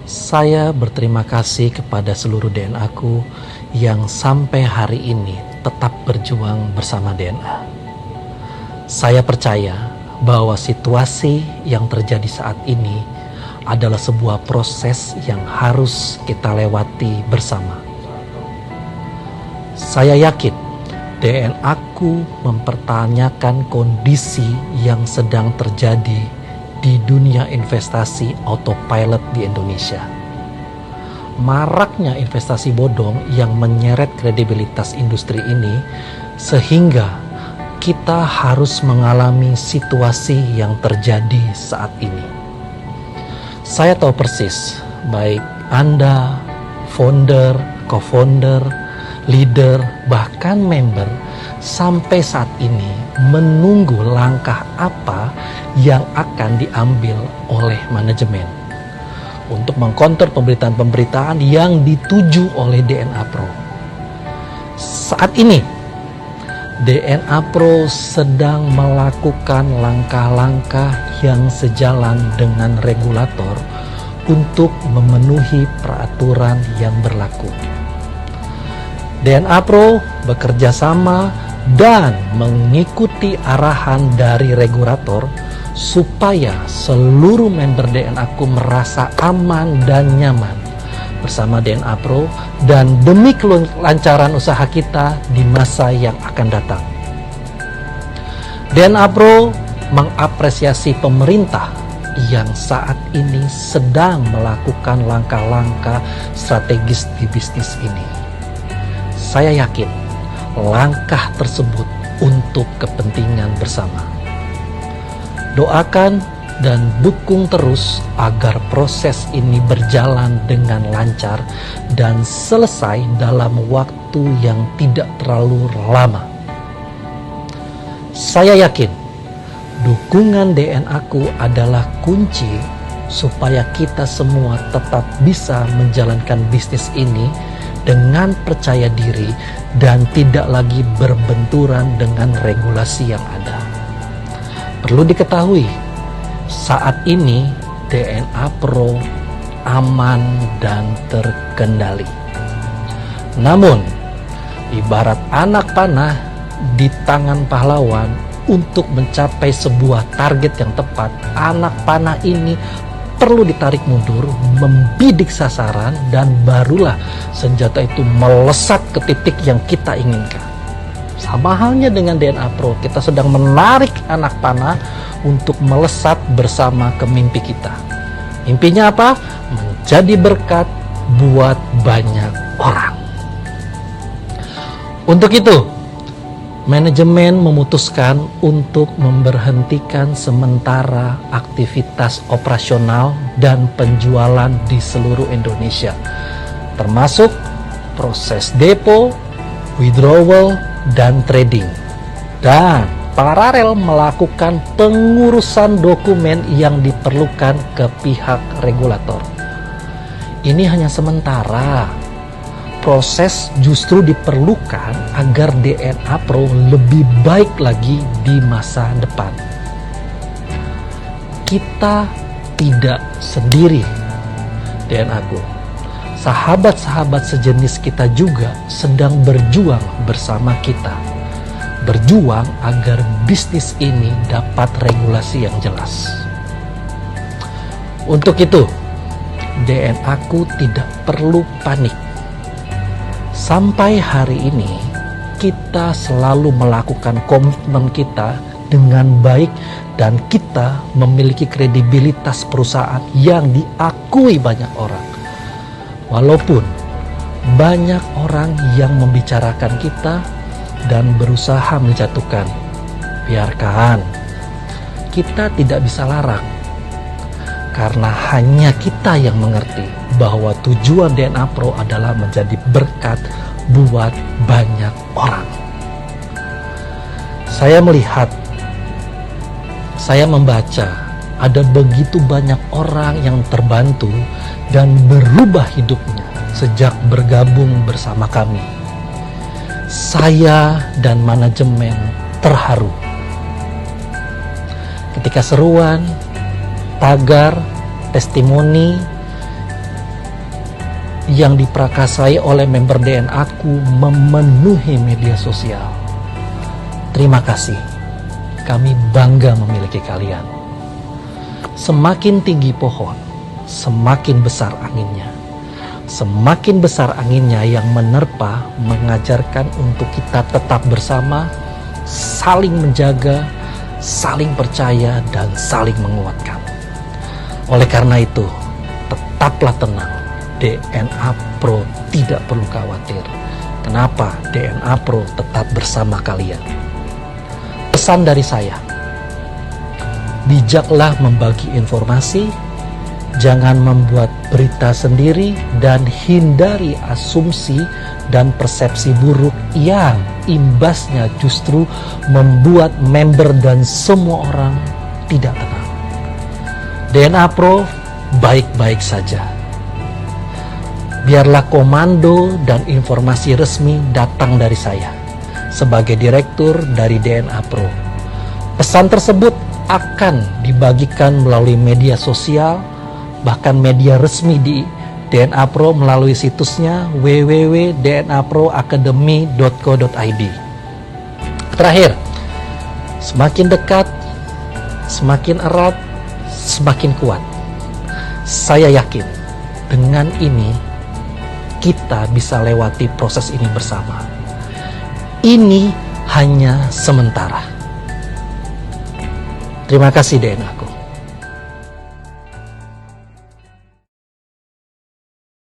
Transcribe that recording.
Saya berterima kasih kepada seluruh DNA-ku yang sampai hari ini tetap berjuang bersama DNA. Saya percaya bahwa situasi yang terjadi saat ini adalah sebuah proses yang harus kita lewati bersama. Saya yakin DNA-ku mempertanyakan kondisi yang sedang terjadi di dunia investasi autopilot di Indonesia. Maraknya investasi bodong yang menyeret kredibilitas industri ini sehingga kita harus mengalami situasi yang terjadi saat ini. Saya tahu persis, baik Anda, founder, co-founder, leader, bahkan member, sampai saat ini menunggu langkah apa yang akan diambil oleh manajemen untuk mengcounter pemberitaan-pemberitaan yang dituju oleh DNA Pro. Saat ini, DNA Pro sedang melakukan langkah-langkah yang sejalan dengan regulator untuk memenuhi peraturan yang berlaku. DNA Pro bekerja sama dan mengikuti arahan dari regulator supaya seluruh member DNA-ku merasa aman dan nyaman bersama DNA Pro dan demi kelancaran usaha kita di masa yang akan datang. DNA Pro mengapresiasi pemerintah yang saat ini sedang melakukan langkah-langkah strategis di bisnis ini. Saya yakin langkah tersebut untuk kepentingan bersama. Doakan dan dukung terus agar proses ini berjalan dengan lancar dan selesai dalam waktu yang tidak terlalu lama. Saya yakin dukungan DNA-ku adalah kunci supaya kita semua tetap bisa menjalankan bisnis ini dengan percaya diri dan tidak lagi berbenturan dengan regulasi yang ada. Perlu diketahui, saat ini DNA Pro aman dan terkendali. Namun, ibarat anak panah di tangan pahlawan, untuk mencapai sebuah target yang tepat, anak panah ini perlu ditarik mundur, membidik sasaran, dan barulah senjata itu melesat ke titik yang kita inginkan. Sama halnya dengan DNA Pro, kita sedang menarik anak panah untuk melesat bersama ke mimpi kita. Mimpinya apa? Menjadi berkat buat banyak orang. Untuk itu, manajemen memutuskan untuk memberhentikan sementara aktivitas operasional dan penjualan di seluruh Indonesia, termasuk proses depo, withdrawal, dan trading, dan paralel melakukan pengurusan dokumen yang diperlukan ke pihak regulator. Ini hanya sementara. Proses justru diperlukan agar DNA Pro lebih baik lagi di masa depan. Kita tidak sendiri, DNA-ku. Sahabat-sahabat sejenis kita juga sedang berjuang bersama kita. Berjuang agar bisnis ini dapat regulasi yang jelas. Untuk itu, DNA-ku tidak perlu panik. Sampai hari ini, kita selalu melakukan komitmen kita dengan baik dan kita memiliki kredibilitas perusahaan yang diakui banyak orang. Walaupun banyak orang yang membicarakan kita dan berusaha menjatuhkan, biarkan. Kita tidak bisa larang, karena hanya kita yang mengerti bahwa tujuan DNA Pro adalah menjadi berkat buat banyak orang. Saya melihat, saya membaca, ada begitu banyak orang yang terbantu dan berubah hidupnya sejak bergabung bersama kami. Saya dan manajemen terharu ketika seruan, tagar, testimoni yang diprakasai oleh member DNA aku memenuhi media sosial. Terima kasih, kami bangga memiliki kalian. Semakin tinggi pohon, semakin besar anginnya. Semakin besar anginnya yang menerpa mengajarkan untuk kita tetap bersama, saling menjaga, saling percaya, dan saling menguatkan. Oleh karena itu, tetaplah tenang. DNA Pro tidak perlu khawatir. Kenapa? DNA Pro tetap bersama kalian. Pesan dari saya, bijaklah membagi informasi, jangan membuat berita sendiri, dan hindari asumsi dan persepsi buruk yang imbasnya justru membuat member dan semua orang tidak tenang. DNA Pro baik-baik saja. Biarlah komando dan informasi resmi datang dari saya sebagai direktur dari DNA Pro. Pesan tersebut akan dibagikan melalui media sosial, bahkan media resmi di DNA Pro melalui situsnya www.dnaproacademy.co.id. Terakhir, semakin dekat, semakin erat, semakin kuat. Saya yakin dengan ini kita bisa lewati proses ini bersama. Ini hanya sementara. Terima kasih DNA aku.